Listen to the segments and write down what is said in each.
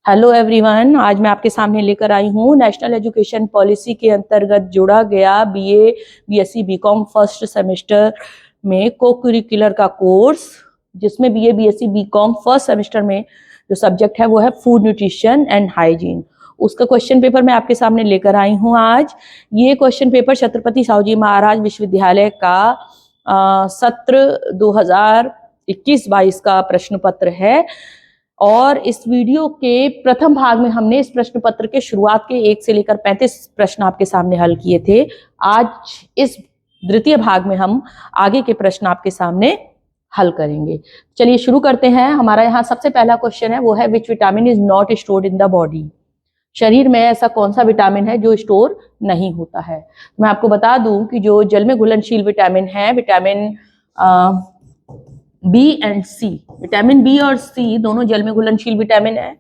Hello everyone, आज मैं आपके सामने लेकर आई हूँ नेशनल एजुकेशन पॉलिसी के अंतर्गत जोड़ा गया BA, BSc, BCom first semester में को करिकुलर का कोर्स, जिसमें BA, BSc, BCom first semester में जो सब्जेक्ट है वो है फूड न्यूट्रिशन एंड हाइजीन। उसका क्वेश्चन पेपर मैं आपके सामने लेकर आई हूँ आज। ये क्वेश्चन पेपर छत्रपति साहूजी महाराज विश्वविद्यालय का सत्र 2021-22 का प्रश्न पत्र है। और इस वीडियो के प्रथम भाग में हमने इस प्रश्न पत्र के शुरुआत के 1 से लेकर 35 प्रश्न आपके सामने हल किए थे। आज इस द्वितीय भाग में हम आगे के प्रश्न आपके सामने हल करेंगे। चलिए शुरू करते हैं। हमारा यहाँ सबसे पहला क्वेश्चन है, वो है which vitamin is not stored in the body. शरीर में ऐसा कौन सा विटामिन है जो स्टोर नहीं होता है। मैं आपको बता दूं कि जो जल में घुलनशील विटामिन है, vitamin B and C, vitamin B और सी दोनों जल में घुलनशील विटामिन है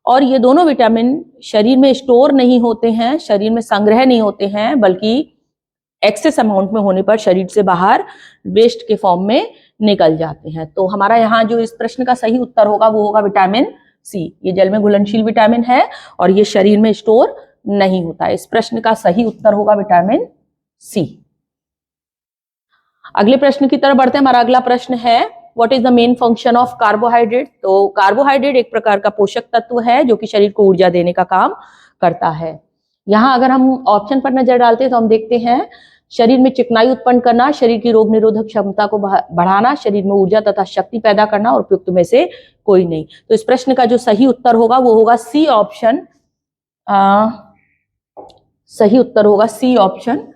और ये दोनों विटामिन शरीर में स्टोर नहीं होते हैं, शरीर में संग्रह नहीं होते हैं, बल्कि एक्सेस अमाउंट में होने पर शरीर से बाहर वेस्ट के फॉर्म में निकल जाते हैं। तो हमारा यहाँ जो इस प्रश्न का सही उत्तर होगा वो होगा विटामिन सी। ये जल में घुलनशील विटामिन है और ये शरीर में स्टोर नहीं होता है। इस प्रश्न का सही उत्तर होगा विटामिन सी। अगले प्रश्न की तरफ बढ़ते हैं। हमारा अगला प्रश्न है, what is the main function of carbohydrate. तो कार्बोहाइड्रेट एक प्रकार का पोषक तत्व है जो कि शरीर को ऊर्जा देने का काम करता है। यहाँ अगर हम ऑप्शन पर नजर डालते हैं तो हम देखते हैं शरीर में चिकनाई उत्पन्न करना, शरीर की रोग निरोधक क्षमता को बढ़ाना, शरीर में ऊर्जा तथा शक्ति पैदा करना और उपयुक्त में से कोई नहीं। तो इस प्रश्न का जो सही उत्तर होगा वो होगा सी ऑप्शन। सही उत्तर होगा C option,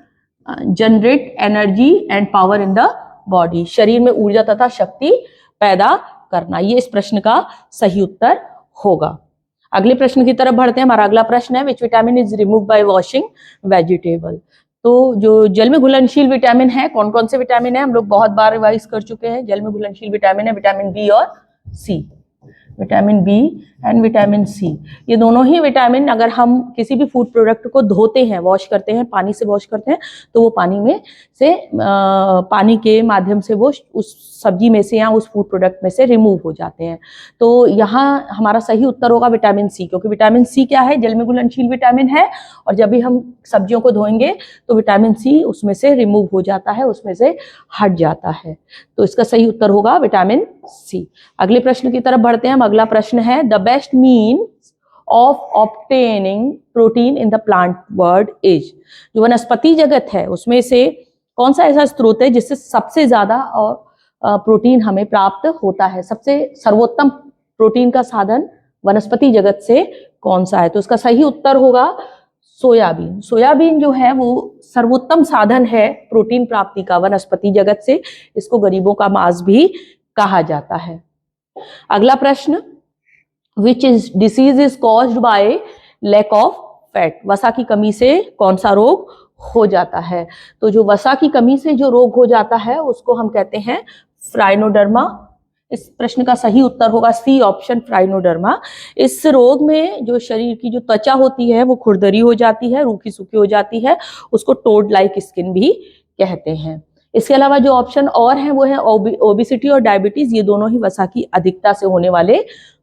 generate energy and power in the body. शरीर में ऊर्जा तथा शक्ति पैदा करना, ये इस प्रश्न का सही उत्तर होगा। अगले प्रश्न की तरफ बढ़ते हैं। हमारा अगला प्रश्न है, which vitamin is remove by washing vegetable. तो जो जल में घुलनशील विटामिन है, कौन कौन से विटामिन है हम लोग बहुत बार रिवाइज कर चुके हैं। जल में घुलनशील विटामिन है विटामिन बी और C, vitamin B and vitamin C. ये दोनों ही विटामिन अगर हम किसी भी फूड प्रोडक्ट को धोते हैं, वॉश करते हैं, पानी से वॉश करते हैं, तो वो पानी में से पानी के माध्यम से वो उस सब्जी में से या उस फूड प्रोडक्ट में से रिमूव हो जाते हैं। तो यहाँ हमारा सही उत्तर होगा विटामिन सी, क्योंकि विटामिन सी क्या है, जल में घुलनशील विटामिन है और जब भी हम सब्जियों को धोएंगे तो विटामिन सी उसमें से रिमूव हो जाता है, उसमें से हट जाता है। तो इसका सही उत्तर होगा विटामिन सी। अगले प्रश्न की तरफ बढ़ते हैं। अगला प्रश्न है, the best mean of obtaining protein in the plant world is. जो वनस्पति जगत है उसमें से कौन सा ऐसा स्रोत है जिससे सबसे ज्यादा प्रोटीन हमें प्राप्त होता है। सबसे सर्वोत्तम प्रोटीन का साधन वनस्पति जगत से कौन सा है। तो इसका सही उत्तर होगा सोयाबीन। सोयाबीन जो है वो सर्वोत्तम साधन है प्रोटीन प्राप्ति का वनस्पति जगत से। इसको गरीबों का मांस भी कहा जाता है। अगला प्रश्न, which is disease is caused by lack of fat. वसा की कमी से कौन सा रोग हो जाता है। तो जो वसा की कमी से जो रोग हो जाता है उसको हम कहते हैं फ्राइनोडर्मा। इस प्रश्न का सही उत्तर होगा सी ऑप्शन, फ्राइनोडर्मा। इस रोग में जो शरीर की जो त्वचा होती है वो खुरदरी हो जाती है, रूखी सूखी हो जाती है, उसको टोड लाइक स्किन भी कहते हैं। इसके अलावा जो ऑप्शन और हैं वो है ओबिसिटी और डायबिटीज। ये दोनों ही वसा की अधिकता से होने वाले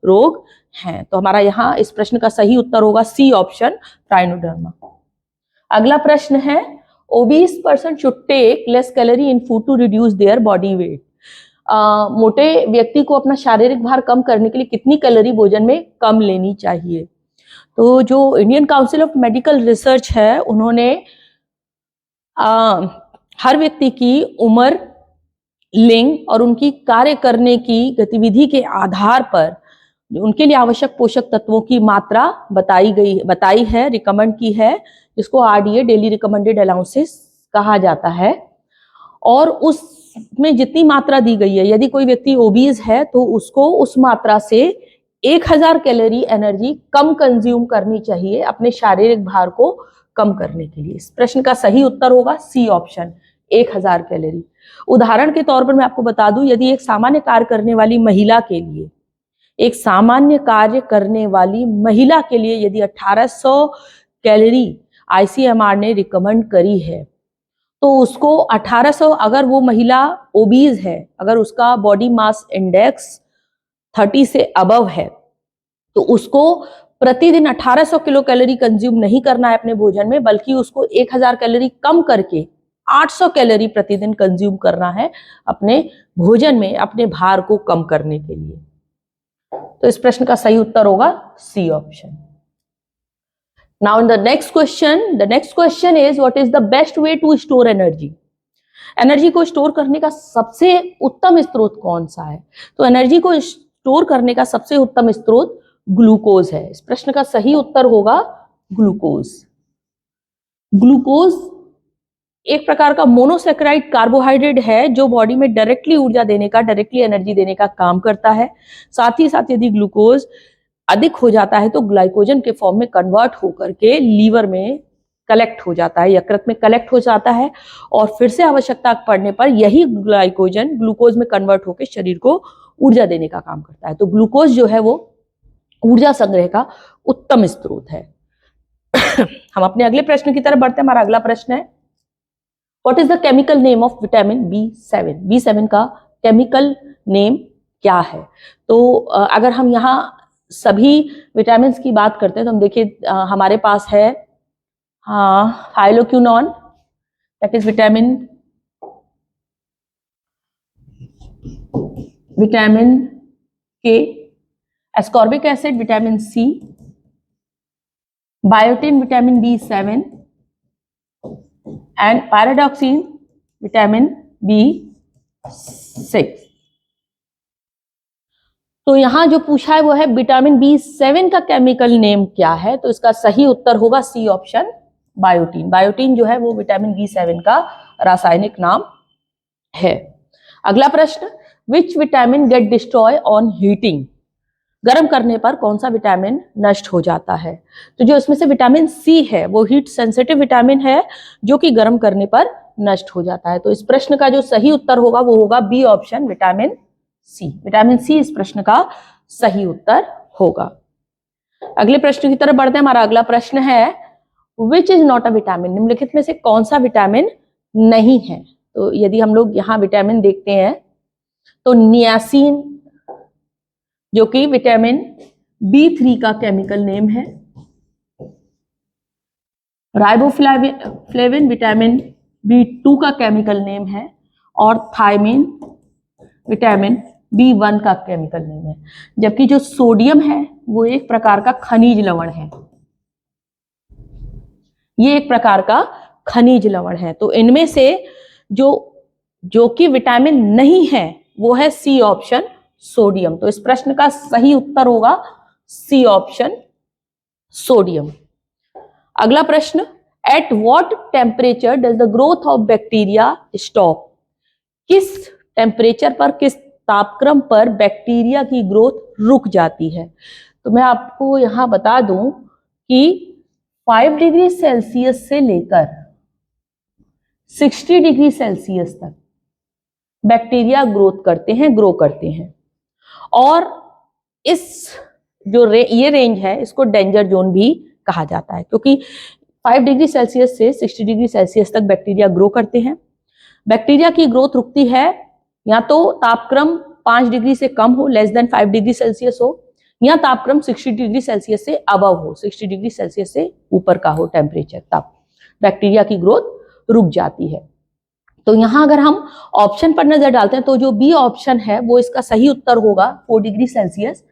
रोग हैं। तो हमारा यहाँ इस प्रश्न का सही उत्तर होगा सी ऑप्शन, फ्राइनोडर्मा। अगला प्रश्न है, obese person should take less calorie in food to reduce their body weight. मोटे व्यक्ति को अपना शारीरिक भार कम करने के लिए कितनी कैलोरी भोजन में कम लेनी चाहिए। तो जो Indian council of medical research है उन्होंने हर व्यक्ति की उम्र, लिंग और उनकी कार्य करने की गतिविधि के आधार पर उनके लिए आवश्यक पोषक तत्वों की मात्रा बताई है, रिकमेंड की है, जिसको आरडीए, डेली रिकमेंडेड अलाउंसेस कहा जाता है। और उसमें जितनी मात्रा दी गई है, यदि कोई व्यक्ति ओबीज है तो उसको उस मात्रा से 1000 कैलोरी एनर्जी कम कंज्यूम करनी चाहिए अपने शारीरिक भार को कम करने के लिए। इस प्रश्न का सही उत्तर होगा सी ऑप्शन, 1000 कैलोरी। उदाहरण के तौर पर मैं आपको बता दूं, यदि एक सामान्य कार्य करने वाली महिला के लिए, एक सामान्य कार्य करने वाली महिला के लिए यदि 1800 कैलोरी आईसीएमआर ने रिकमेंड करी है तो उसको 1800, अगर वो महिला ओबीज है, अगर उसका बॉडी मास इंडेक्स 30 से अबव है तो उसको प्रतिदिन 1800 किलो कैलोरी कंज्यूम नहीं करना है अपने भोजन में, बल्कि उसको 1000 कैलोरी कम करके 800 कैलोरी प्रतिदिन कंज्यूम करना है अपने भोजन में, अपने भार को कम करने के लिए। तो इस प्रश्न का सही उत्तर होगा C option. Now in the next question is what is the best way to store energy. Energy को स्टोर करने का सबसे उत्तम स्रोत कौन सा है? तो एनर्जी को स्टोर करने का सबसे उत्तम स्रोत ग्लूकोज है। इस प्रश्न का सही उत्तर होगा ग्लूकोज। ग्लूकोज एक प्रकार का मोनोसेक्राइड कार्बोहाइड्रेट है जो बॉडी में डायरेक्टली ऊर्जा देने का, डायरेक्टली एनर्जी देने का काम करता है। साथ ही साथ यदि ग्लूकोज अधिक हो जाता है तो ग्लाइकोजन के फॉर्म में कन्वर्ट होकर के लीवर में कलेक्ट हो जाता है, यकृत में कलेक्ट हो जाता है, और फिर से आवश्यकता पड़ने पर यही ग्लाइकोजन ग्लूकोज में कन्वर्ट होकर शरीर को ऊर्जा देने का काम करता है। तो ग्लूकोज जो है वो ऊर्जा संग्रह का उत्तम स्रोत है। हम अपने अगले प्रश्न की तरफ बढ़ते हैं। हमारा अगला प्रश्न है what is the chemical name of vitamin B7। B7 का केमिकल नेम क्या है? तो अगर हम यहाँ सभी विटामिन की बात करते हैं तो हम देखिए हमारे पास है phylloquinone, that is vitamin K, ascorbic acid vitamin C, biotin vitamin B7 and pyridoxine vitamin B6। तो यहां जो पूछा है वो है विटामिन B7 का केमिकल नेम क्या है? तो इसका सही उत्तर होगा सी ऑप्शन, बायोटिन। बायोटिन जो है वो विटामिन B7 का रासायनिक नाम है। अगला प्रश्न, which vitamin get destroy on heating. गर्म करने पर कौन सा विटामिन नष्ट हो जाता है? तो जो इसमें से विटामिन C है वो हीट सेंसिटिव विटामिन है जो कि गर्म करने पर नष्ट हो जाता है। तो इस प्रश्न का जो सही उत्तर होगा वो होगा B option, vitamin C। Vitamin C इस प्रश्न का सही उत्तर होगा। अगले प्रश्न की तरफ बढ़ते हैं। हमारा अगला प्रश्न है which is not a vitamin. निम्नलिखित में से कौन सा विटामिन नहीं है? तो यदि हम लोग यहाँ विटामिन देखते हैं तो नियासिन जो कि विटामिन B3 का केमिकल नेम है, राइबोफ्लेविन विटामिन B2 का केमिकल नेम है, और थायमिन विटामिन B1 का केमिकल नेम है। जबकि जो सोडियम है वो एक प्रकार का खनिज लवण है, ये एक प्रकार का खनिज लवण है। तो इनमें से जो कि विटामिन नहीं है वो है सी ऑप्शन, सोडियम। तो इस प्रश्न का सही उत्तर होगा सी ऑप्शन, सोडियम। अगला प्रश्न, at what temperature does the growth of bacteria stop. किस टेम्परेचर पर, किस तापक्रम पर बैक्टीरिया की ग्रोथ रुक जाती है? तो मैं आपको यहां बता दूं कि 5 डिग्री सेल्सियस से लेकर 60 डिग्री सेल्सियस तक बैक्टीरिया ग्रो करते हैं। और इस जो ये रेंज है इसको डेंजर जोन भी कहा जाता है, क्योंकि 5 डिग्री सेल्सियस से 60 डिग्री सेल्सियस तक बैक्टीरिया ग्रो करते हैं। बैक्टीरिया की ग्रोथ रुकती है या तो तापक्रम 5 डिग्री से कम हो, लेस देन 5 डिग्री सेल्सियस हो, या तापक्रम 60 डिग्री सेल्सियस से अबव हो, 60 डिग्री सेल्सियस से ऊपर का हो टेम्परेचर, तब बैक्टीरिया की ग्रोथ रुक जाती है। तो यहां अगर हम ऑप्शन पर नजर डालते हैं तो जो बी ऑप्शन है वो इसका सही उत्तर होगा 4 डिग्री सेल्सियस।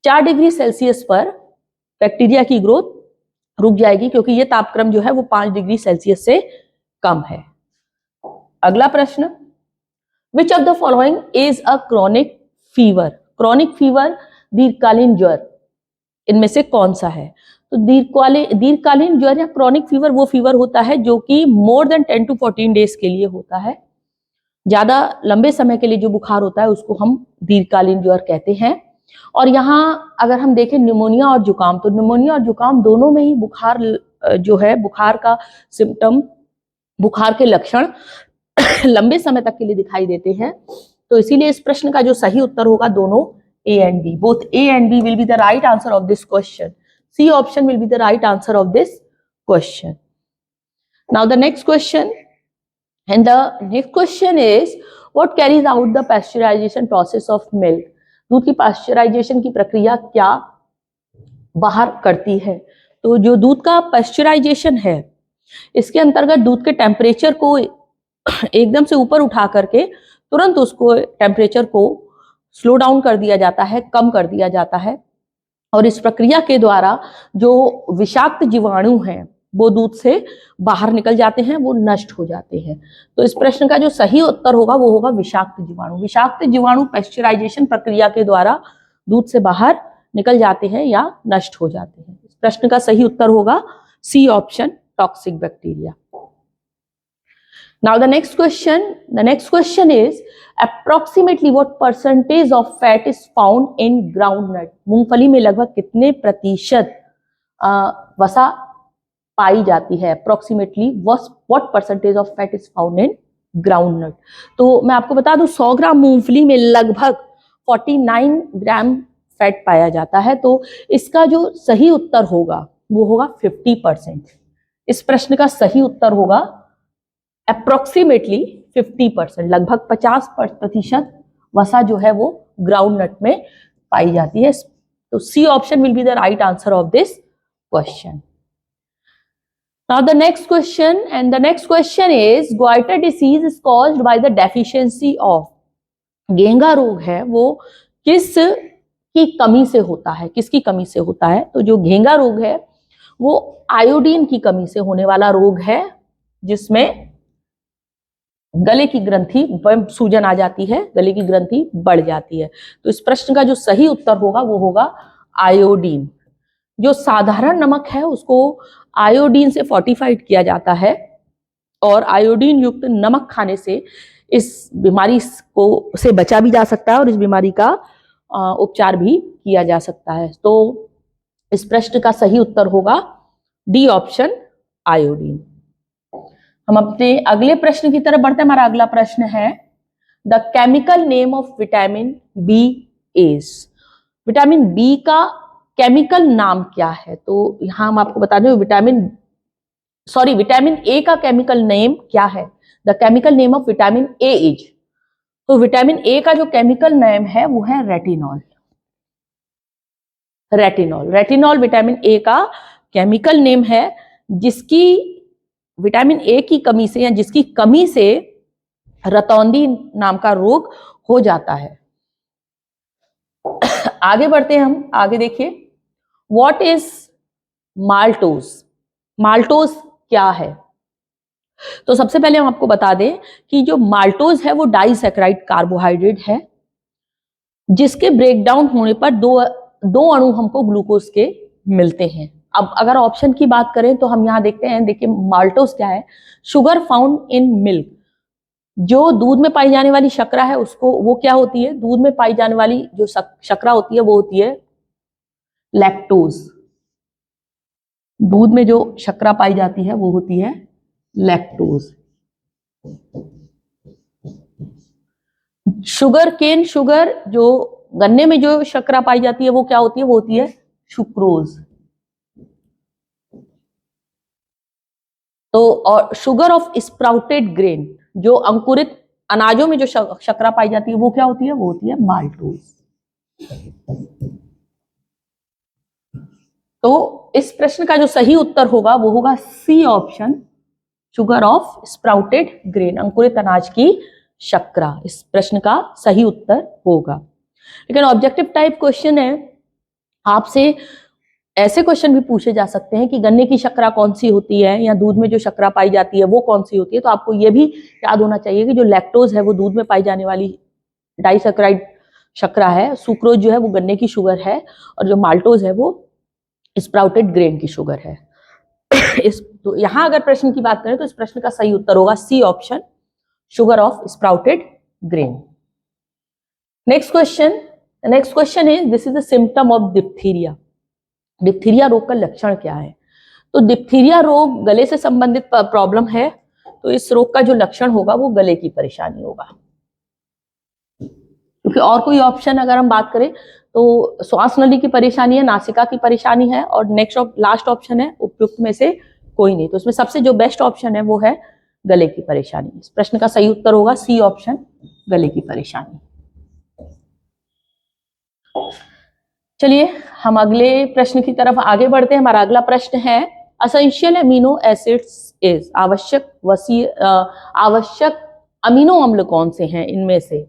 4 डिग्री सेल्सियस पर बैक्टीरिया की ग्रोथ रुक जाएगी, क्योंकि ये तापक्रम जो है वो 5 डिग्री सेल्सियस से कम है। अगला प्रश्न, which of the following is a chronic fever. Chronic fever, दीर्घकालीन ज्वर, इनमें से कौन सा है? तो दीर्घकालीन ज्वर या क्रॉनिक फीवर वो फीवर होता है जो कि मोर देन 10 to 14 डेज के लिए होता है। ज्यादा लंबे समय के लिए जो बुखार होता है उसको हम दीर्घकालीन ज्वर कहते हैं। और यहाँ अगर हम देखें निमोनिया और जुकाम, तो निमोनिया और जुकाम दोनों में ही बुखार जो है, बुखार का सिम्टम, बुखार के लक्षण लंबे समय तक के लिए दिखाई देते हैं। तो इसीलिए इस प्रश्न का जो सही उत्तर होगा दोनों A and B, both A and B will be the right answer of this question. C option will be the right answer of this question. Now the next question, and the next question is what carries out the pasteurization process of milk. दूध की pasteurisation की प्रक्रिया क्या बाहर करती है? तो जो दूध का पाश्चराइजेशन है, इसके अंतर्गत दूध के टेम्परेचर को एकदम से ऊपर उठा करके तुरंत उसको टेम्परेचर को स्लो डाउन कर दिया जाता है, कम कर दिया जाता है, और इस प्रक्रिया के द्वारा जो विषाक्त जीवाणु हैं वो दूध से बाहर निकल जाते हैं, वो नष्ट हो जाते हैं। तो इस प्रश्न का जो सही उत्तर होगा वो होगा विषाक्त जीवाणु। विषाक्त जीवाणु पाश्चराइजेशन प्रक्रिया के द्वारा दूध से बाहर निकल जाते हैं या नष्ट हो जाते हैं। इस प्रश्न का सही उत्तर होगा C option, toxic bacteria. Now the next question is approximately what percentage of fat is found in groundnut? मूंगफली में लगभग कितने प्रतिशत वसा पाई जाती है? Approximately what percentage of fat is found in groundnut? तो मैं आपको बता दूं 100 ग्राम मूंगफली में लगभग 49 ग्राम फैट पाया जाता है। तो इसका जो सही उत्तर होगा वो होगा 50%। इस प्रश्न का सही उत्तर होगा अप्रोक्सीमेटली 50%, लगभग 50% वसा जो है वो ग्राउंड नट में पाई जाती है। तो C option will be the right answer of this question. Now the next question, and the next question is goitre disease is caused by the deficiency of. घेंगा रोग है वो किस की कमी से होता है? किसकी कमी से होता है? तो जो घेंगा रोग है वो आयोडीन की कमी से होने वाला रोग है, जिसमें गले की ग्रंथि सूजन आ जाती है, गले की ग्रंथि बढ़ जाती है। तो इस प्रश्न का जो सही उत्तर होगा वो होगा आयोडीन। जो साधारण नमक है उसको आयोडीन से फोर्टिफाइड किया जाता है, और आयोडीन युक्त नमक खाने से इस बीमारी को से बचा भी जा सकता है और इस बीमारी का उपचार भी किया जा सकता है। तो इस प्रश्न का सही उत्तर होगा डी ऑप्शन, आयोडीन। हम अपने अगले प्रश्न की तरफ बढ़ते हैं। हमारा अगला प्रश्न है the chemical name of vitamin B is. Vitamin B का केमिकल नाम क्या है? तो यहां हम आपको बता दें विटामिन ए का केमिकल नेम क्या है? The chemical name of vitamin A is. तो विटामिन ए का जो केमिकल नेम है वो है रेटिनॉल। रेटिनॉल विटामिन ए का केमिकल नेम है, जिसकी विटामिन ए की कमी से या जिसकी कमी से रतौंधी नाम का रोग हो जाता है। आगे बढ़ते हैं हम। आगे देखिए, व्हाट इज माल्टोज? माल्टोज क्या है? तो सबसे पहले हम आपको बता दें कि जो माल्टोज है वो डाइसैकेराइड कार्बोहाइड्रेट है, जिसके ब्रेकडाउन होने पर दो अणु हमको ग्लूकोज के मिलते हैं। अब अगर ऑप्शन की बात करें तो हम यहाँ देखते हैं, देखिए माल्टोज क्या है? Sugar found in milk. जो दूध में पाई जाने वाली शर्करा है उसको, वो क्या होती है? दूध में पाई जाने वाली जो शर्करा होती है वो होती है लैक्टोज। दूध में जो शर्करा पाई जाती है वो होती है लैक्टोज। शुगर केन शुगर, जो गन्ने में जो शर्करा पाई जाती है वो क्या होती है? वो होती है सुक्रोज। तो और शुगर ऑफ स्प्राउटेड ग्रेन, जो अंकुरित अनाजों में जो शर्करा पाई जाती है वो क्या होती है? वो होती है माल्टोज। तो इस प्रश्न का जो सही उत्तर होगा वो होगा C option, sugar of sprouted grain, अंकुरित अनाज की शर्करा। इस प्रश्न का सही उत्तर होगा। लेकिन ऑब्जेक्टिव टाइप क्वेश्चन है, आपसे ऐसे क्वेश्चन भी पूछे जा सकते हैं कि गन्ने की शर्करा कौन सी होती है या दूध में जो शर्करा पाई जाती है वो कौन सी होती है। तो आपको ये भी याद होना चाहिए कि जो लैक्टोज है वो दूध में पाई जाने वाली डाइसैकेराइड शर्करा है, सुक्रोज जो है वो गन्ने की शुगर है, और जो माल्टोज है वो स्प्राउटेड ग्रेन की शुगर है। तो यहां अगर प्रश्न की बात करें तो इस प्रश्न का सही उत्तर होगा C option, sugar of sprouted grain. Next question is this is the symptom of diphtheria. Diphtheria रोग का लक्षण क्या है? तो डिप्थीरिया रोग गले से संबंधित प्रॉब्लम है, तो इस रोग का जो लक्षण होगा वो गले की परेशानी होगा। क्योंकि और कोई ऑप्शन अगर हम बात करें तो श्वास नली की परेशानी है, नासिका की परेशानी है, और लास्ट ऑप्शन है उपयुक्त में से कोई नहीं। तो इसमें सबसे जो बेस्ट ऑप्शन है वो है गले की परेशानी। इस प्रश्न का सही उत्तर होगा सी ऑप्शन, गले की परेशानी। चलिए हम अगले प्रश्न की तरफ आगे बढ़ते हैं। हमारा अगला प्रश्न है असेंशियल अमीनो एसिड्स इज, आवश्यक अमीनो अम्ल कौन से हैं इनमें से।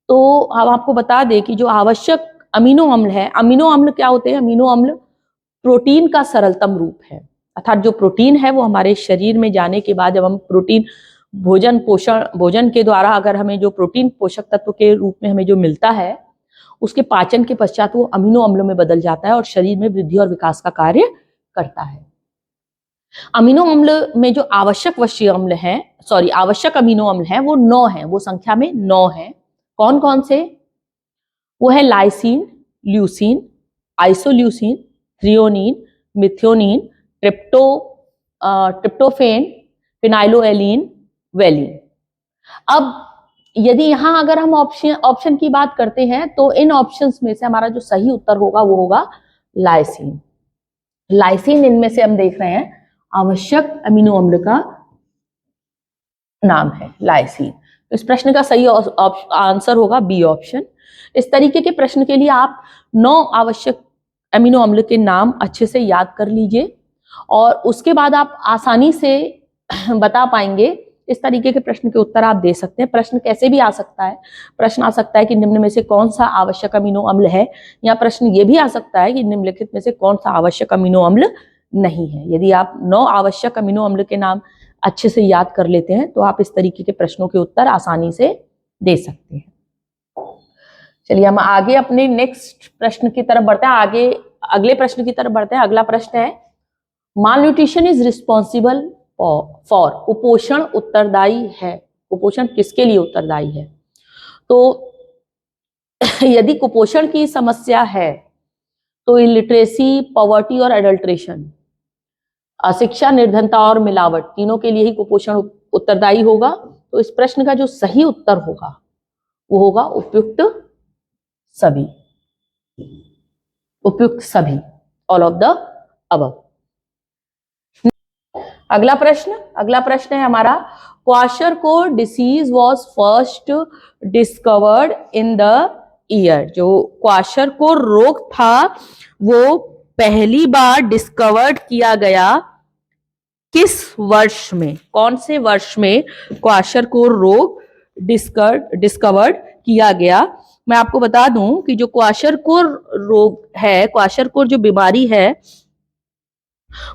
तो हम आपको बता दें कि जो आवश्यक अमीनो अम्ल है, अमीनो अम्ल क्या होते हैं? अमीनो अम्ल प्रोटीन का सरलतम रूप है, अर्थात जो प्रोटीन है वो हमारे शरीर में जाने के बाद जब हम प्रोटीन भोजन के द्वारा अगर हमें जो प्रोटीन पोषक तत्व के रूप में हमें जो मिलता है, उसके पाचन के पश्चात वो अमीनो अम्लों में बदल जाता है और शरीर में वृद्धि और विकास का कार्य करता है। अमीनो अम्ल में जो आवश्यक वश्य अम्ल है, आवश्यक अमीनो अम्ल है वो 9 है, वो संख्या में 9 है। कौन कौन से? वो है lysine, leucine, isoleucine, threonine, methionine, tryptophan, phenylalanine, valine. अब यदि यहां अगर हम ऑप्शन की बात करते हैं तो इन ऑप्शंस में से हमारा जो सही उत्तर होगा वो होगा लाइसिन। लाइसिन इनमें से हम देख रहे हैं आवश्यक अमीनो अम्ल का नाम है लाइसिन। तो इस प्रश्न का सही आंसर होगा बी ऑप्शन। इस तरीके के प्रश्न के लिए आप 9 आवश्यक अमीनो अम्ल के नाम अच्छे से याद कर लीजिए और उसके बाद आप आसानी से बता पाएंगे। इस तरीके के प्रश्न के उत्तर आप दे सकते हैं। प्रश्न कैसे भी आ सकता है, प्रश्न आ सकता है कि निम्न में से कौन सा आवश्यक अमीनो अम्ल है, या प्रश्न ये भी आ सकता है कि निम्नलिखित में से कौन सा आवश्यक अमीनो अम्ल नहीं है। यदि आप 9 आवश्यक अमीनो अम्ल के नाम अच्छे से याद कर लेते हैं तो आप इस तरीके के प्रश्नों के उत्तर आसानी से दे सकते हैं। चलिए हम आगे अपने नेक्स्ट प्रश्न की तरफ बढ़ते हैं, अगले प्रश्न की तरफ बढ़ते हैं। अगला प्रश्न है मालन्यूट्रिशन इज रिस्पॉन्सिबल फॉर, कुपोषण उत्तरदायी है। कुपोषण किसके लिए उत्तरदायी है? तो यदि कुपोषण की समस्या है तो इलिटरेसी, पॉवर्टी और एडल्ट्रेशन, अशिक्षा, निर्धनता और मिलावट, तीनों के लिए ही कुपोषण उत्तरदायी होगा। तो इस प्रश्न का जो सही उत्तर होगा वो होगा उपयुक्त सभी, उपयुक्त सभी, ऑल ऑफ द अबव। अगला प्रश्न है हमारा kwashiorkor disease was first discovered in the year. जो क्वाशरकोर रोग था वो पहली बार डिस्कवर्ड किया गया किस वर्ष में? कौन से वर्ष में क्वाशरकोर रोग डिस्कवर्ड किया गया? मैं आपको बता दूं कि जो क्वाशरकोर रोग है, क्वाशरकोर जो बीमारी है,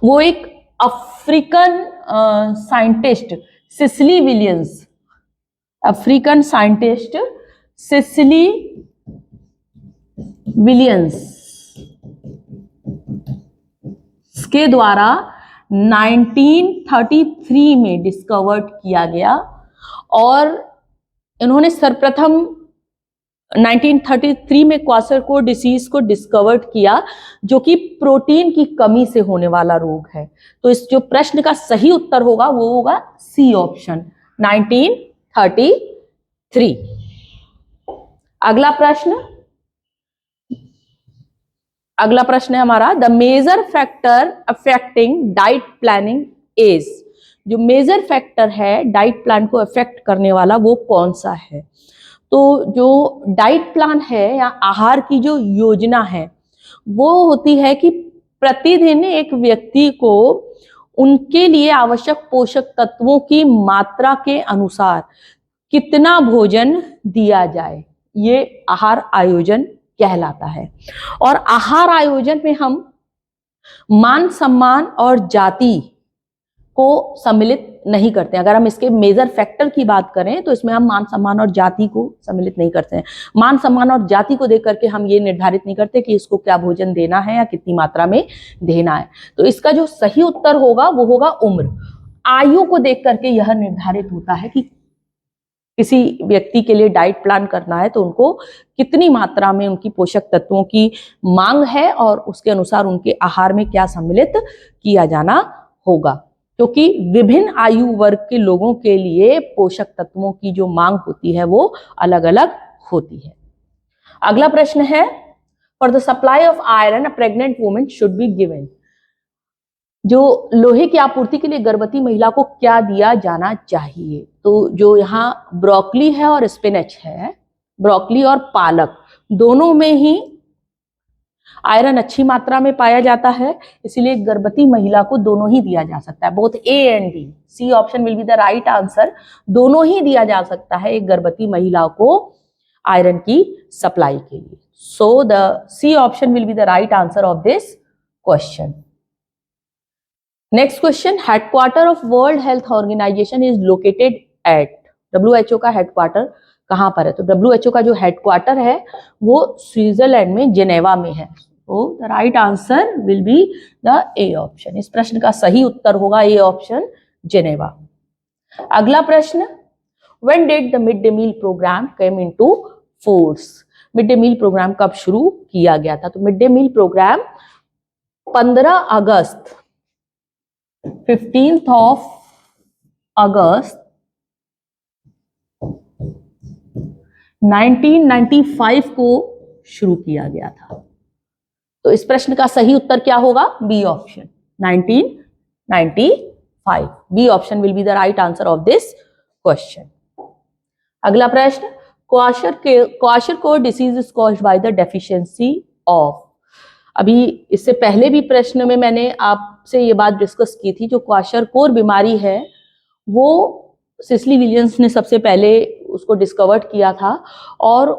वो एक African scientist Sicily Williams, African scientist Sicily Williams के द्वारा 1933 में डिस्कवर्ड किया गया और इन्होंने सर्वप्रथम 1933 में क्वाशरकोर डिसीज को डिस्कवर्ड किया, जो कि प्रोटीन की कमी से होने वाला रोग है। तो इस जो प्रश्न का सही उत्तर होगा वो होगा सी ऑप्शन, 1933। अगला प्रश्न है हमारा the major factor affecting diet planning is. जो मेजर फैक्टर है डाइट प्लान को अफेक्ट करने वाला वो कौन सा है? तो जो डाइट प्लान है या आहार की जो योजना है वो होती है कि प्रतिदिन एक व्यक्ति को उनके लिए आवश्यक पोषक तत्वों की मात्रा के अनुसार कितना भोजन दिया जाए, ये आहार आयोजन कहलाता है। और आहार आयोजन में हम मान, सम्मान और जाति को सम्मिलित नहीं करते हैं। अगर हम इसके मेजर फैक्टर की बात करें तो इसमें हम मान, सम्मान और जाति को सम्मिलित नहीं करते हैं। मान, सम्मान और जाति को देख करके हम ये निर्धारित नहीं करते कि इसको क्या भोजन देना है या कितनी मात्रा में देना है। तो इसका जो सही उत्तर होगा वो होगा उम्र। आयु को देख करके यह निर्धारित होता है कि किसी व्यक्ति के लिए डाइट प्लान करना है तो उनको कितनी मात्रा में उनकी पोषक तत्वों की मांग है और उसके अनुसार उनके आहार में क्या सम्मिलित किया जाना होगा, क्योंकि विभिन्न आयु वर्ग के लोगों के लिए पोषक तत्वों की जो मांग होती है वो अलग अलग होती है। अगला प्रश्न है for the supply of iron a pregnant woman should be given. जो लोहे की आपूर्ति के लिए गर्भवती महिला को क्या दिया जाना चाहिए? तो जो यहाँ ब्रोकली है और स्पिनच है, ब्रोकली और पालक दोनों में ही आयरन अच्छी मात्रा में पाया जाता है, इसीलिए गर्भवती महिला को दोनों ही दिया जा सकता है, both A and D. C option will be the right answer, दोनों ही दिया जा सकता है एक गर्भवती महिला को आयरन की सप्लाई के लिए। So the C option will be the right answer of this question. Next question, headquarter of world health organisation is located at, WHO का हेडक्वार्टर कहां पर है? तो WHO का जो हेडक्वार्टर है वो स्विट्जरलैंड में जेनेवा में है। तो the right answer will be the A option. इस प्रश्न का सही उत्तर होगा ए ऑप्शन, जेनेवा। अगला प्रश्न, when did the mid day meal programme come into force? Mid day meal programme कब शुरू किया गया था? तो मिड डे मील प्रोग्राम 15 अगस्त 15th of अगस्त 1995 को शुरू किया गया था। तो इस प्रश्न का सही उत्तर क्या होगा? B option, 1995। B option will be the right answer of this question. अगला प्रश्न, kwashiorkor disease is caused by the deficiency of. अभी इससे पहले भी प्रश्न में मैंने आपसे ये बात डिस्कस की थी, जो क्वाशरकोर बीमारी है वो सिसली विलियम्स ने सबसे पहले उसको डिस्कवर्ड किया था। और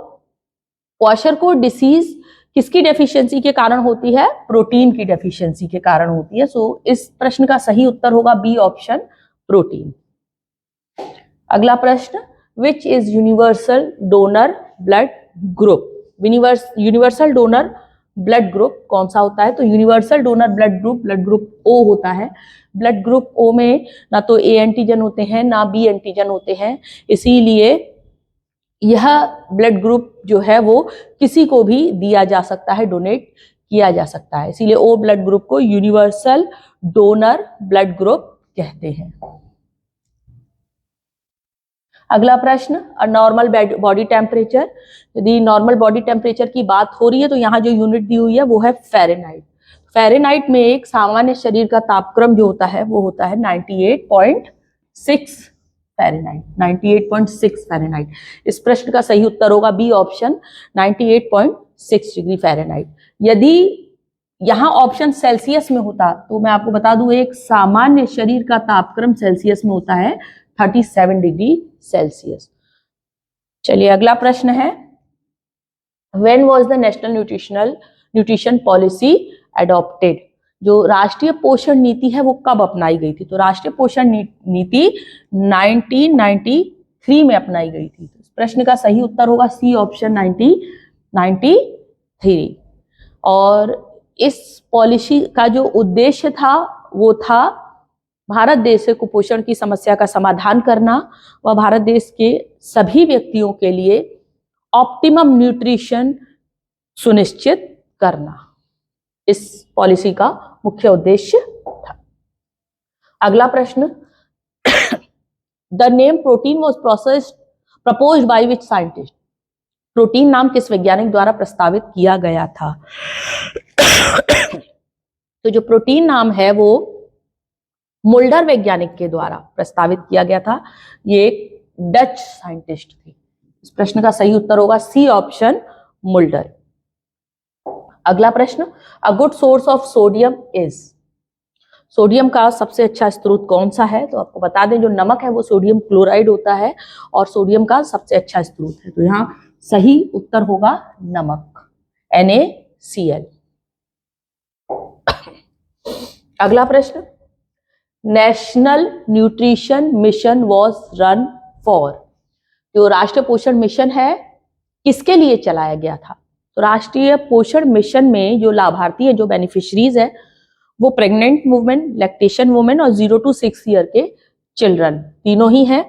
क्वाशरकोर डिसीज किसकी डेफिशिएंसी के कारण होती है? प्रोटीन की डेफिशिएंसी के कारण होती है। सो इस प्रश्न का सही उत्तर होगा बी ऑप्शन, प्रोटीन। अगला प्रश्न, which is universal donor blood group? Universal donor blood group कौन सा होता है? तो universal donor blood group O होता है। ब्लड ग्रुप ओ में ना तो ए एंटीजन होते हैं ना बी एंटीजन होते हैं, इसीलिए यह ब्लड ग्रुप जो है वो किसी को भी दिया जा सकता है, डोनेट किया जा सकता है, इसीलिए ओ ब्लड ग्रुप को यूनिवर्सल डोनर ब्लड ग्रुप कहते हैं। अगला प्रश्न, नॉर्मल बॉडी टेम्परेचर। यदि नॉर्मल बॉडी टेम्परेचर की बात हो रही है तो यहाँ जो यूनिट दी हुई है वो है फ़ारेनहाइट। फ़ारेनहाइट में एक सामान्य शरीर का तापक्रम जो होता है वो होता है 98.6 फ़ारेनहाइट, 98.6 फ़ारेनहाइट। इस प्रश्न का सही उत्तर होगा बी ऑप्शन, 98.6 डिग्री फ़ारेनहाइट। यदि यहाँ ऑप्शन सेल्सियस में होता तो मैं आपको बता दूं, एक सामान्य शरीर का तापक्रम सेल्सियस में होता है 37 डिग्री सेल्सियस। चलिए अगला प्रश्न है, when was the national nutrition policy adopted? जो राष्ट्रीय पोषण नीति है वो कब अपनाई गई थी? तो राष्ट्रीय पोषण नीति 1993 में अपनाई गई थी। इस प्रश्न का सही उत्तर होगा सी ऑप्शन, 1993। और इस पॉलिसी का जो उद्देश्य था वो था भारत देश से कुपोषण की समस्या का समाधान करना व भारत देश के सभी व्यक्तियों के लिए ऑप्टिमम न्यूट्रिशन सुनिश्चित करना, इस पॉलिसी का मुख्य उद्देश्य था। अगला प्रश्न, the name protein was proposed by which scientist? Protein नाम किस वैज्ञानिक द्वारा प्रस्तावित किया गया था? तो जो प्रोटीन नाम है वो मुल्डर वैज्ञानिक के द्वारा प्रस्तावित किया गया था। ये एक डच साइंटिस्ट थे। इस प्रश्न का सही उत्तर होगा सी ऑप्शन, मुल्डर। अगला प्रश्न, a good source of sodium is? Sodium का सबसे अच्छा स्रोत कौन सा है? तो आपको बता दें, जो नमक है वो सोडियम क्लोराइड होता है और सोडियम का सबसे अच्छा स्रोत है। तो यहाँ सही उत्तर होगा नमक, NaCl। अगला प्रश्न, national nutrition mission was run for? जो राष्ट्रीय पोषण मिशन है किसके लिए चलाया गया था? तो राष्ट्रीय पोषण मिशन में जो लाभार्थी है, जो बेनिफिशरीज है, वो प्रेग्नेंट वुमेन, लैक्टेशन वुमेन और 0 to 6 ईयर के चिल्ड्रन, तीनों ही हैं।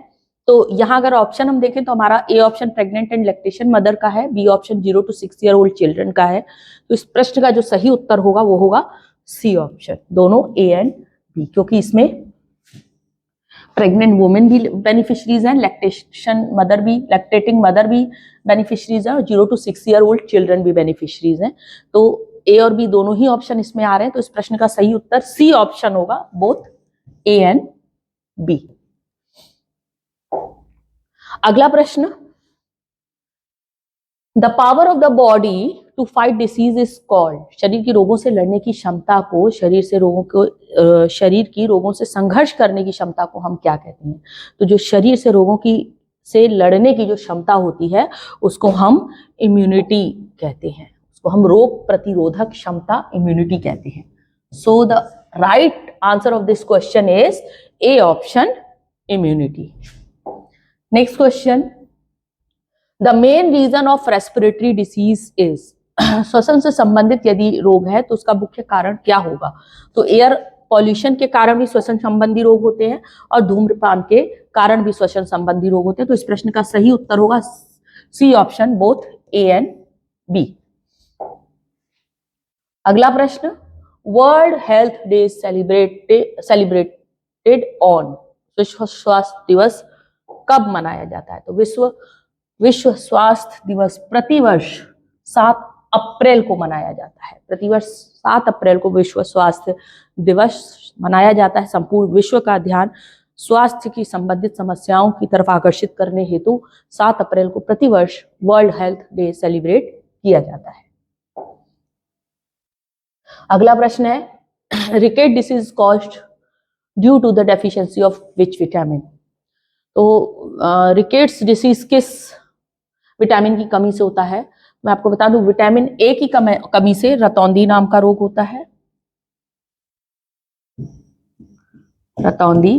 तो यहाँ अगर ऑप्शन हम देखें तो हमारा A option pregnant and lactation mother का है, B option 0 to 6 year old children का है। तो इस प्रश्न का जो सही उत्तर होगा वो होगा सी ऑप्शन, दोनों ए एंड बी, क्योंकि इसमें प्रेग्नेंट वुमेन भी बेनिफिशरीज हैं, लैक्टेशन मदर भी, लैक्टेटिंग मदर भी बेनिफिशरीज हैं और 0 to 6 ईयर ओल्ड चिल्ड्रन भी बेनिफिशरीज हैं। तो ए और बी दोनों ही ऑप्शन इसमें आ रहे हैं। तो इस प्रश्न का सही उत्तर सी ऑप्शन होगा, बोथ ए एंड बी। अगला प्रश्न, the power of the body to fight disease is called, शरीर की रोगों से लड़ने की क्षमता को, शरीर की रोगों से संघर्ष करने की क्षमता को हम क्या कहते हैं? तो जो शरीर से रोगों से लड़ने की जो क्षमता होती है उसको हम इम्यूनिटी कहते हैं, उसको हम रोग प्रतिरोधक क्षमता इम्यूनिटी कहते हैं। So the right answer of this question is A option, immunity. Next question, the main reason of respiratory disease is, श्वसन से संबंधित यदि रोग है तो उसका मुख्य कारण क्या होगा? तो एयर पॉल्यूशन के कारण भी श्वसन संबंधी रोग होते हैं और धूम्रपान के कारण भी श्वसन संबंधी रोग होते हैं। तो इस प्रश्न का सही उत्तर होगा C option, both A and B. अगला प्रश्न, world health day celebrated on, विश्व स्वास्थ्य दिवस कब मनाया जाता है? तो विश्व स्वास्थ्य दिवस प्रतिवर्ष 7 अप्रैल को मनाया जाता है। प्रतिवर्ष 7 अप्रैल को विश्व स्वास्थ्य दिवस मनाया जाता है। संपूर्ण विश्व का ध्यान स्वास्थ्य की संबंधित समस्याओं की तरफ आकर्षित करने हेतु 7 अप्रैल को प्रतिवर्ष वर्ल्ड हेल्थ डे सेलिब्रेट किया जाता है। अगला प्रश्न है, rickets disease caused due to the deficiency of which vitamin? तो रिकेट्स डिसीज किस विटामिन की कमी से होता है? मैं आपको बता दूं, विटामिन ए की कमी से रतौंधी नाम का रोग होता है। रतौंधी।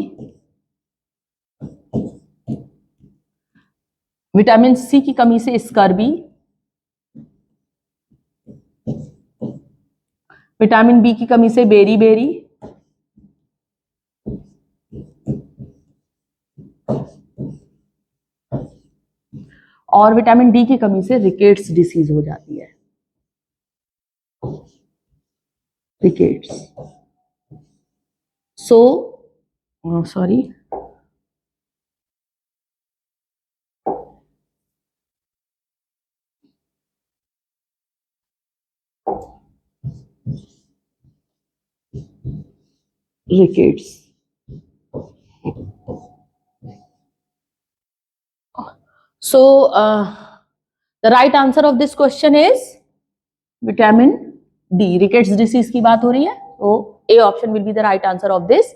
विटामिन सी की कमी से स्कर्बी। विटामिन बी की कमी से बेरी। और विटामिन डी की कमी से रिकेट्स डिसीज हो जाती है। Rickets. Sorry, rickets. So the right answer of this question is vitamin D. Rickets disease की बात हो रही है, तो A option will be the right answer of this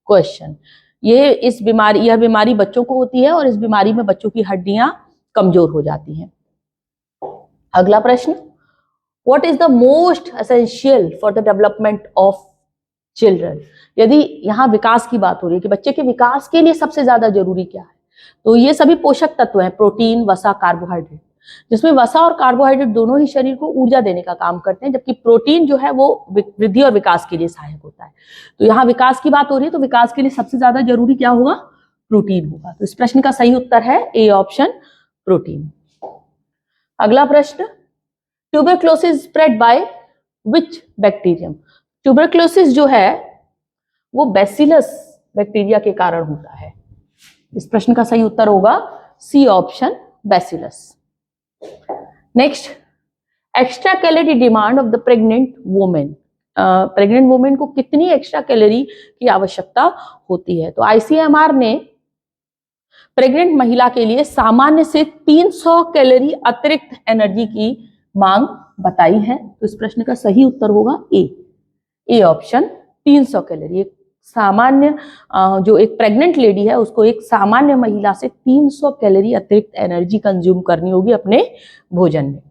question. यह बीमारी बच्चों को होती है और इस बीमारी में बच्चों की हड्डियां कमजोर हो जाती हैं। अगला प्रश्न, What is the most essential for the development of children? यदि यहाँ विकास की बात हो रही है कि बच्चे के विकास के लिए सबसे ज्यादा जरूरी क्या है, तो ये सभी पोषक तत्व हैं, प्रोटीन, वसा, कार्बोहाइड्रेट, जिसमें वसा और कार्बोहाइड्रेट दोनों ही शरीर को ऊर्जा देने का काम करते हैं, जबकि प्रोटीन जो है वो वृद्धि और विकास के लिए सहायक होता है। तो यहाँ विकास की बात हो रही है, तो विकास के लिए सबसे ज्यादा जरूरी क्या होगा? प्रोटीन होगा। तो इस प्रश्न का सही उत्तर है ए ऑप्शन, प्रोटीन। अगला प्रश्न, tuberculosis spread by which bacterium? Tuberculosis जो है वो बैसिलस बैक्टीरिया के कारण होता है। इस प्रश्न का सही उत्तर होगा C option, bacillus. Next, extra calorie demand of the pregnant women. Pregnant women को कितनी एक्स्ट्रा कैलोरी की आवश्यकता होती है? तो आईसीएमआर ने प्रेग्नेंट महिला के लिए सामान्य से 300 कैलोरी अतिरिक्त एनर्जी की मांग बताई है। तो इस प्रश्न का सही उत्तर होगा ए ऑप्शन, 300 कैलोरी। एक सामान्य जो एक प्रेग्नेंट लेडी है उसको एक सामान्य महिला से 300 कैलोरी अतिरिक्त एनर्जी कंज्यूम करनी होगी अपने भोजन में।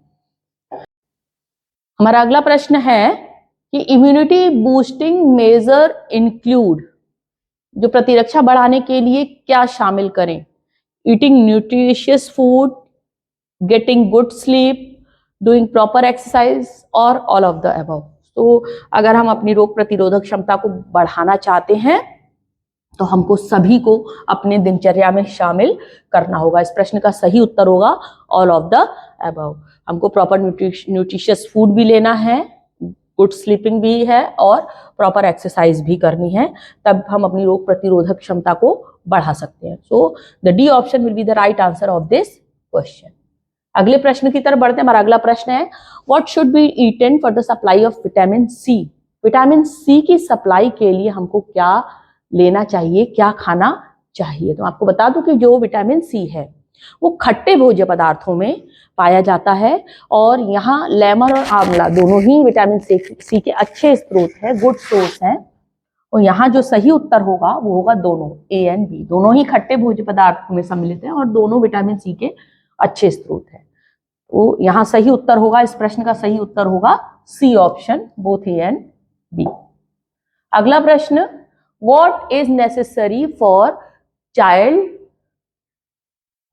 हमारा अगला प्रश्न है कि इम्यूनिटी बूस्टिंग मेजर इंक्लूड, जो प्रतिरक्षा बढ़ाने के लिए क्या शामिल करें? Eating nutritious food, getting good sleep, doing proper exercise और ऑल ऑफ द अबव। तो अगर हम अपनी रोग प्रतिरोधक क्षमता को बढ़ाना चाहते हैं तो हमको सभी को अपने दिनचर्या में शामिल करना होगा। इस प्रश्न का सही उत्तर होगा ऑल ऑफ द अबव। हमको प्रॉपर न्यूट्रिशियस फूड भी लेना है, गुड स्लीपिंग भी है और प्रॉपर एक्सरसाइज भी करनी है, तब हम अपनी रोग प्रतिरोधक क्षमता को बढ़ा सकते हैं। So the D option will be the right answer of this question. अगले प्रश्न की तरफ बढ़ते हैं। हमारा अगला प्रश्न है, what should be eaten for the supply of vitamin C? Vitamin C की सप्लाई के लिए हमको क्या लेना चाहिए, क्या खाना चाहिए? तो आपको बता दूं कि जो विटामिन सी है वो खट्टे भोज्य पदार्थों में पाया जाता है। और यहाँ लेमन और आंवला दोनों ही विटामिन सी के अच्छे स्रोत हैं, गुड सोर्स हैं। और यहाँ जो सही उत्तर होगा वो होगा दोनों, ए एंड बी। दोनों ही खट्टे भोज्य पदार्थ में सम्मिलित हैं और दोनों विटामिन सी के अच्छे स्रोत हैं। तो यहाँ सही उत्तर होगा, इस प्रश्न का सही उत्तर होगा C option, both A and B. अगला प्रश्न, what is necessary for child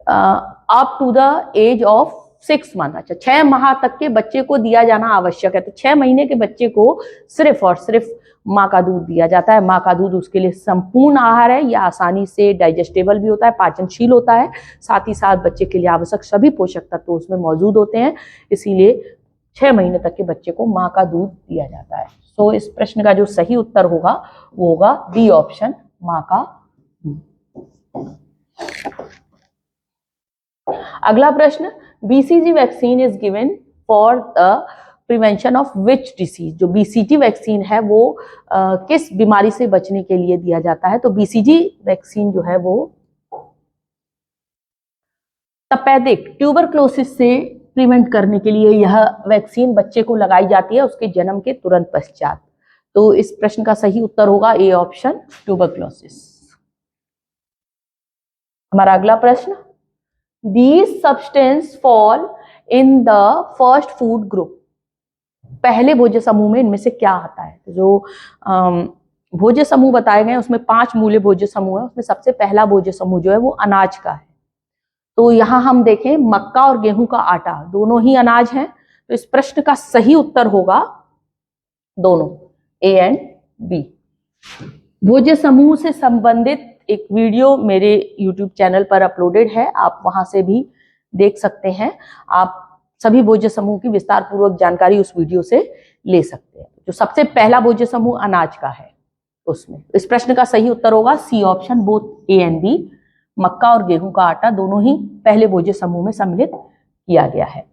up to the age of 6 month. अच्छा, 6 माह तक के बच्चे को दिया जाना आवश्यक है। तो 6 महीने के बच्चे को सिर्फ और सिर्फ माँ का दूध दिया जाता है। माँ का दूध उसके लिए संपूर्ण आहार है, यह आसानी से डाइजेस्टेबल भी होता है, पाचनशील होता है, साथ ही साथ बच्चे के लिए आवश्यक सभी पोषक तत्व उसमें मौजूद होते हैं। इसीलिए 6 महीने तक के बच्चे को माँ का दूध दिया जाता है। सो इस प्रश्न का जो सही उत्तर होगा वो होगा डी ऑप्शन, माँ का दूध। अगला प्रश्न, BCG vaccine is given for the prevention of which disease. जो बीसीजी वैक्सीन है वो किस बीमारी से बचने के लिए दिया जाता है? तो बीसीजी वैक्सीन जो है वो तपेदिक ट्यूबरक्लोसिस से प्रिवेंट करने के लिए यह वैक्सीन बच्चे को लगाई जाती है उसके जन्म के तुरंत पश्चात। तो इस प्रश्न का सही उत्तर होगा ए ऑप्शन, ट्यूबरक्लोसिस। हमारा अगला प्रश्न, these substance fall in the first food group. पहले भोज्य समूह में इनमें से क्या आता है? तो जो भोज्य समूह बताए गए उसमें 5 मूल्य भोज्य समूह है, उसमें सबसे पहला भोज्य समूह जो है वो अनाज का है। तो यहाँ हम देखें मक्का और गेहूं का आटा दोनों ही अनाज हैं। तो इस प्रश्न का सही उत्तर होगा दोनों, ए एंड बी। भोज्य समूह से संबंधित एक वीडियो मेरे YouTube चैनल पर अपलोडेड है, आप वहां से भी देख सकते हैं। आप सभी भोज्य समूह की विस्तार पूर्वक जानकारी उस वीडियो से ले सकते हैं। जो सबसे पहला भोज्य समूह अनाज का है उसमें इस प्रश्न का सही उत्तर होगा C option, both A and B. मक्का और गेहूं का आटा दोनों ही पहले भोज्य समूह में सम्मिलित किया गया है।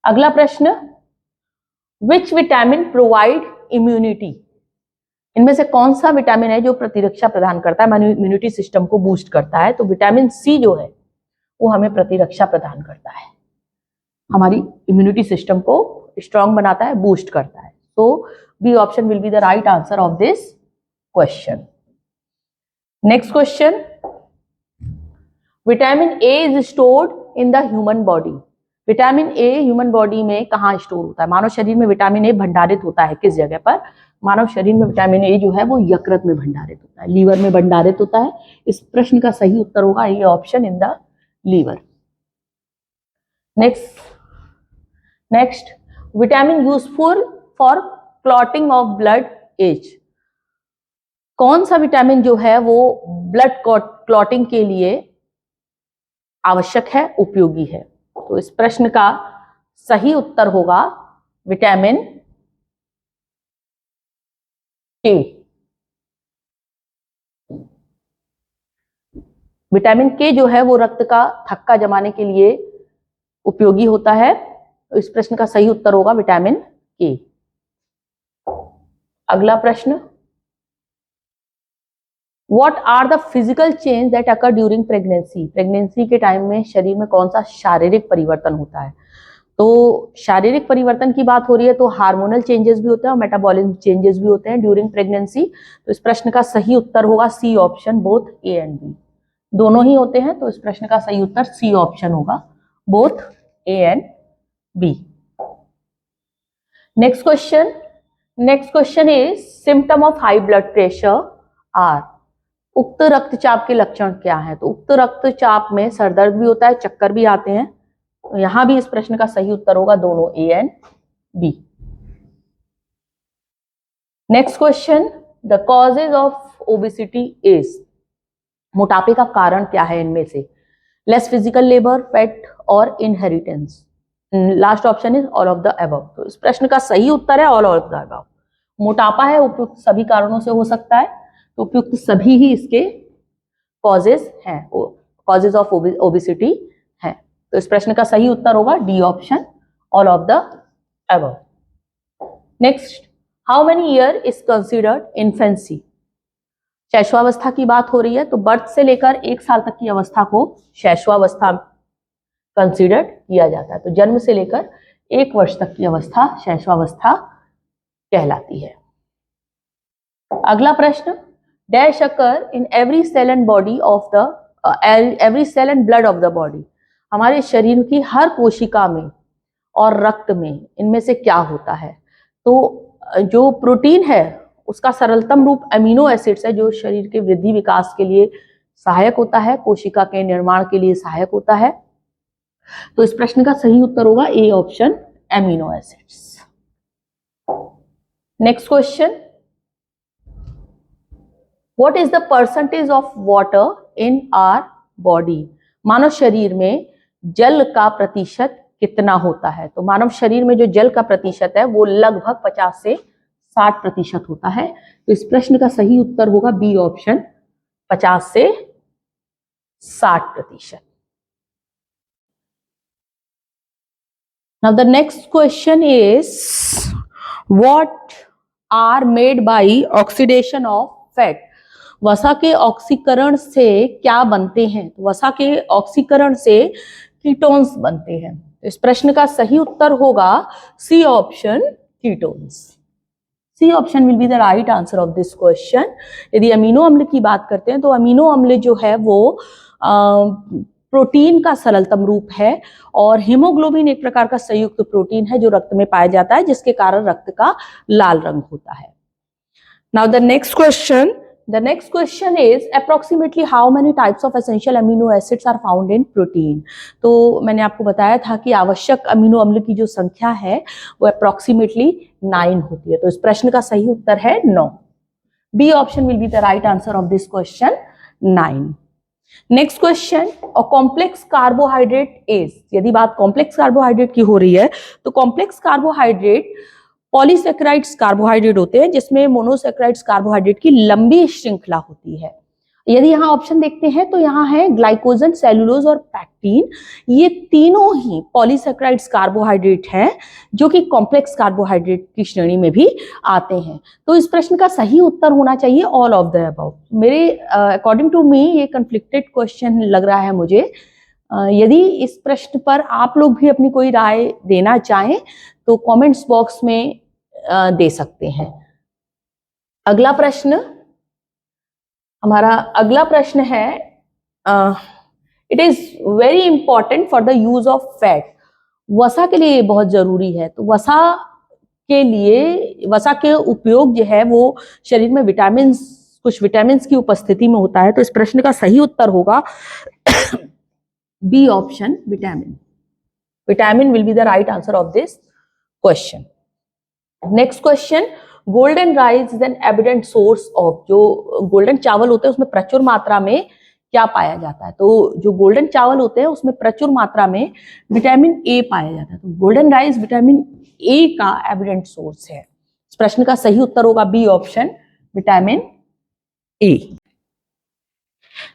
अगला प्रश्न, विच विटामिन प्रोवाइड इम्यूनिटी। इनमें से कौन सा विटामिन है जो प्रतिरक्षा प्रदान करता है, इम्यूनिटी सिस्टम को बूस्ट करता है? तो विटामिन सी जो है वो हमें प्रतिरक्षा प्रदान करता है, हमारी इम्यूनिटी सिस्टम को स्ट्रांग बनाता है, बूस्ट करता है। तो B option will be the right answer of this question. Next question, vitamin A is stored in the human body. Vitamin A human body में कहाँ स्टोर होता है? मानव शरीर में विटामिन ए भंडारित होता है किस जगह पर? मानव शरीर में विटामिन ए जो है वो यकृत में भंडारित होता है, लीवर में भंडारित होता है। इस प्रश्न का सही उत्तर होगा ये option, in the liver. Next, vitamin useful for clotting of blood is. कौन सा विटामिन जो है वो ब्लड क्लॉटिंग के लिए आवश्यक है, उपयोगी है? तो इस प्रश्न का सही उत्तर होगा विटामिन के। विटामिन के जो है वो रक्त का थक्का जमाने के लिए उपयोगी होता है। तो इस प्रश्न का सही उत्तर होगा विटामिन के। अगला प्रश्न, What are the physical change that occur during pregnancy? Pregnancy के टाइम में शरीर में कौन सा शारीरिक परिवर्तन होता है? तो शारीरिक परिवर्तन की बात हो रही है तो हार्मोनल चेंजेस भी होते हैं और मेटाबॉलिज्म चेंजेस भी होते हैं ड्यूरिंग प्रेगनेंसी। तो इस प्रश्न का सही उत्तर होगा C option, both A and B. दोनों ही होते हैं, तो इस प्रश्न का सही उत्तर सी ऑप्शन होगा, both A and B. Next question is symptom of high blood pressure are. उक्त रक्तचाप के लक्षण क्या हैं? तो उक्त रक्तचाप में सरदर्द भी होता है, चक्कर भी आते हैं। तो यहां भी इस प्रश्न का सही उत्तर होगा दोनों, A and B. Next question, the causes of obesity is. मोटापे का कारण क्या है इनमें से? लेस फिजिकल लेबर, फैट और inheritance. Last option is all of the above. तो इस प्रश्न का सही उत्तर है ऑल ऑफ द अबव। मोटापा है उपयुक्त सभी कारणों से हो सकता है, तो उपयुक्त सभी ही इसके कॉजेज हैं, कॉजेज ऑफ ओबेसिटी हैं। तो इस प्रश्न का सही उत्तर होगा D option, all of the above. Next, how many year is considered infancy. शैशवावस्था की बात हो रही है, तो बर्थ से लेकर 1 साल तक की अवस्था को शैशवावस्था कंसीडर्ड किया जाता है। तो जन्म से लेकर 1 वर्ष तक की अवस्था शैशवावस्था कहलाती है। अगला प्रश्न, dash occur in every cell and body of the every cell and blood of the body. हमारे शरीर की हर कोशिका में और रक्त में इनमें से क्या होता है? तो जो प्रोटीन है उसका सरलतम रूप अमीनो एसिड्स है, जो शरीर के वृद्धि विकास के लिए सहायक होता है, कोशिका के निर्माण के लिए सहायक होता है। तो इस प्रश्न का सही उत्तर होगा A option, amino acids. Next question, what is the percentage of water in our body? मानव शरीर में जल का प्रतिशत कितना होता है? तो मानव शरीर में जो जल का प्रतिशत है वो लगभग 50 से 60% होता है। तो इस प्रश्न का सही उत्तर होगा बी ऑप्शन, 50 से 60%। Now the next question is, what are made by oxidation of fat? वसा के ऑक्सीकरण से क्या बनते हैं? तो वसा के ऑक्सीकरण से कीटोन्स बनते हैं। इस प्रश्न का सही उत्तर होगा C option, ketones. C option will be the right answer of this question. यदि अमीनो अम्ल की बात करते हैं तो अमीनो अम्ल जो है वो प्रोटीन का सरलतम रूप है, और हीमोग्लोबिन एक प्रकार का संयुक्त प्रोटीन है जो रक्त में पाया जाता है, जिसके कारण रक्त का लाल रंग होता है। Now the next question is approximately how many types of essential amino acids are found in protein? तो मैंने आपको बताया था कि आवश्यक अमीनो अम्ल की जो संख्या है वो approximately 9 होती है। तो इस प्रश्न का सही उत्तर है 9। B option will be the right answer of this question, 9। Next question, और कॉम्प्लेक्स कार्बोहाइड्रेट इज, यदि बात कॉम्प्लेक्स कार्बोहाइड्रेट की हो रही है तो कॉम्प्लेक्स कार्बोहाइड्रेट पॉलीसेकेराइड्स कार्बोहाइड्रेट होते हैं, जिसमें मोनोसेकेराइड्स कार्बोहाइड्रेट की लंबी श्रृंखला होती है। यदि यहाँ ऑप्शन देखते हैं तो यहाँ है ग्लाइकोजन, सेलुलोज और पैक्टीन। ये तीनों ही पॉलीसेकेराइड्स कार्बोहाइड्रेट हैं जो कि कॉम्प्लेक्स कार्बोहाइड्रेट की श्रेणी में भी आते हैं। तो इस प्रश्न का सही उत्तर होना चाहिए ऑल ऑफ द अबव। मेरे अकॉर्डिंग टू मी ये कन्फ्लिक्टेड क्वेश्चन लग रहा है मुझे। यदि इस प्रश्न पर आप लोग भी अपनी कोई राय देना चाहें तो कमेंट्स बॉक्स में दे सकते हैं। अगला प्रश्न, हमारा अगला प्रश्न है, it is very important for the use of fat. वसा के लिए बहुत जरूरी है। तो वसा के उपयोग जो है वो शरीर में कुछ विटामिन की उपस्थिति में होता है। तो इस प्रश्न का सही उत्तर होगा B option, vitamin will be the right answer of this question. Next question, golden rice is an evident source of, जो गोल्डन चावल होते हैं उसमें प्रचुर मात्रा में क्या पाया जाता है? तो जो गोल्डन चावल होते हैं उसमें प्रचुर मात्रा में विटामिन ए पाया जाता है। तो गोल्डन राइस विटामिन ए का एविडेंट सोर्स है। इस प्रश्न का सही उत्तर होगा B option, vitamin A.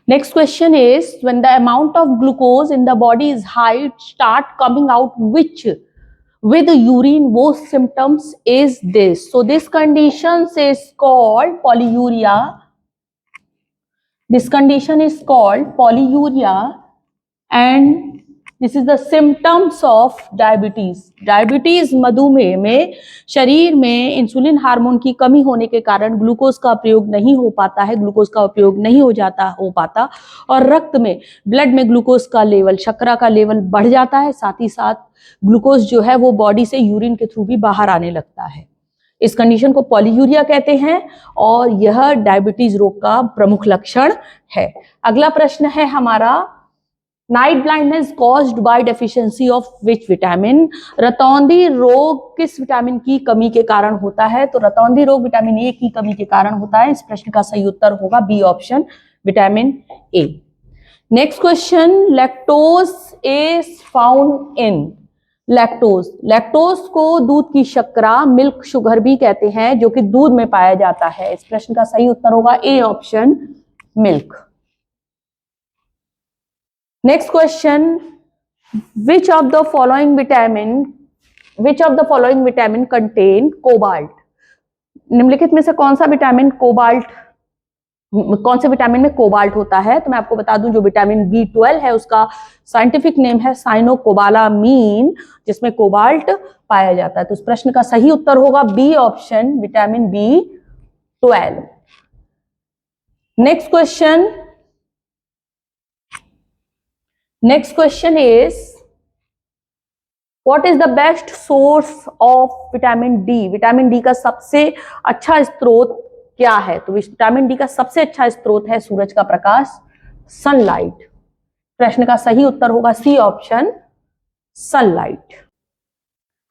Next question is, when the amount of glucose in the body is high, it start coming out with urine, what symptoms is this? So this condition is called polyuria. This condition is called polyuria, and this is the symptoms of diabetes. Diabetes, मधुमेह में शरीर में insulin hormone की कमी होने के कारण glucose का प्रयोग नहीं हो पाता है, ग्लूकोज का उपयोग नहीं हो पाता और रक्त में, ब्लड में ग्लूकोज का लेवल, शर्करा का लेवल बढ़ जाता है। साथ ही साथ ग्लूकोज जो है वो बॉडी से यूरिन के थ्रू भी बाहर आने लगता है। इस कंडीशन को पॉलीयूरिया कहते हैं और यह डायबिटीज रोग का प्रमुख लक्षण है। अगला प्रश्न है हमारा, night blindness caused by deficiency of which vitamin? रतौंधी रोग किस विटामिन की कमी के कारण होता है? तो रतौंधी रोग विटामिन ए की कमी के कारण होता है। इस प्रश्न का सही उत्तर होगा B option, vitamin A. Next question, lactose is found in. Lactose को दूध की शर्करा, मिल्क शुगर भी कहते हैं, जो कि दूध में पाया जाता है। इस प्रश्न का सही उत्तर होगा A option, milk. Next question, which of the following vitamin contain cobalt? निम्नलिखित में से कौन सा विटामिन कोबाल्ट कौन से विटामिन में कोबाल्ट होता है? तो मैं आपको बता दूं, जो विटामिन B12 है उसका साइंटिफिक नेम है साइनोकोबालामीन, जिसमें कोबाल्ट पाया जाता है। तो इस प्रश्न का सही उत्तर होगा B option, vitamin B12। Next question is what is the best source of vitamin D? Vitamin D का सबसे अच्छा स्रोत क्या है? तो विटामिन डी का सबसे अच्छा स्रोत है सूरज का प्रकाश, सनलाइट। प्रश्न का सही उत्तर होगा सी ऑप्शन, सनलाइट।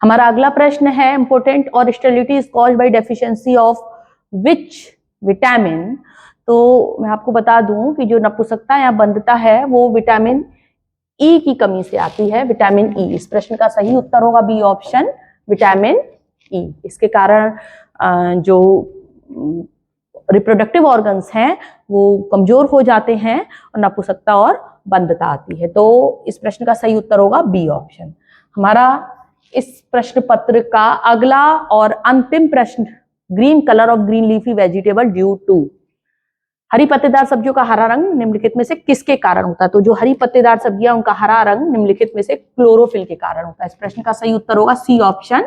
हमारा अगला प्रश्न है इंपोर्टेंट और sterility is caused by deficiency of which vitamin? तो मैं आपको बता दूं कि जो नपुंसकता या बंधता है वो विटामिन ई की कमी से आती है, विटामिन ई। इस प्रश्न का सही उत्तर होगा बी ऑप्शन, विटामिन ई। इसके कारण जो रिप्रोडक्टिव ऑर्गन्स हैं वो कमजोर हो जाते हैं और नपुंसकता और बंधता आती है। तो इस प्रश्न का सही उत्तर होगा बी ऑप्शन। हमारा इस प्रश्न पत्र का अगला और अंतिम प्रश्न, green colour of green leafy vegetable due to? हरी पत्तेदार सब्जियों का हरा रंग निम्नलिखित में से किसके कारण होता है? तो जो हरी पत्तेदार सब्जियां उनका हरा रंग निम्नलिखित में से क्लोरोफिल के कारण होता है। इस प्रश्न का सही उत्तर होगा सी ऑप्शन,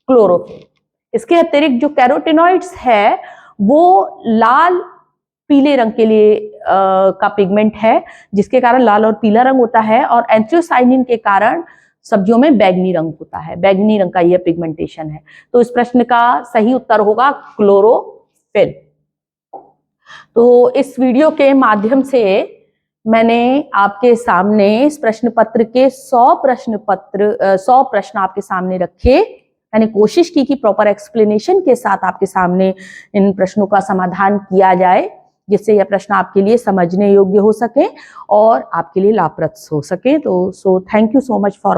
क्लोरोफिल। इसके अतिरिक्त जो कैरोटिनॉइड्स है वो लाल पीले रंग के लिए का पिगमेंट है, जिसके कारण लाल और पीला रंग होता है, और एंथ्रोसाइनिन के कारण सब्जियों में बैगनी रंग होता है, बैगनी रंग का यह पिगमेंटेशन है। तो इस प्रश्न का सही उत्तर होगा क्लोरोफिल। तो इस वीडियो के माध्यम से मैंने आपके सामने इस प्रश्न पत्र के 100 प्रश्न आपके सामने रखे। मैंने कोशिश की कि प्रॉपर एक्सप्लेनेशन के साथ आपके सामने इन प्रश्नों का समाधान किया जाए, जिससे यह प्रश्न आपके लिए समझने योग्य हो सके और आपके लिए लाभप्रद हो सके। तो thank you so much for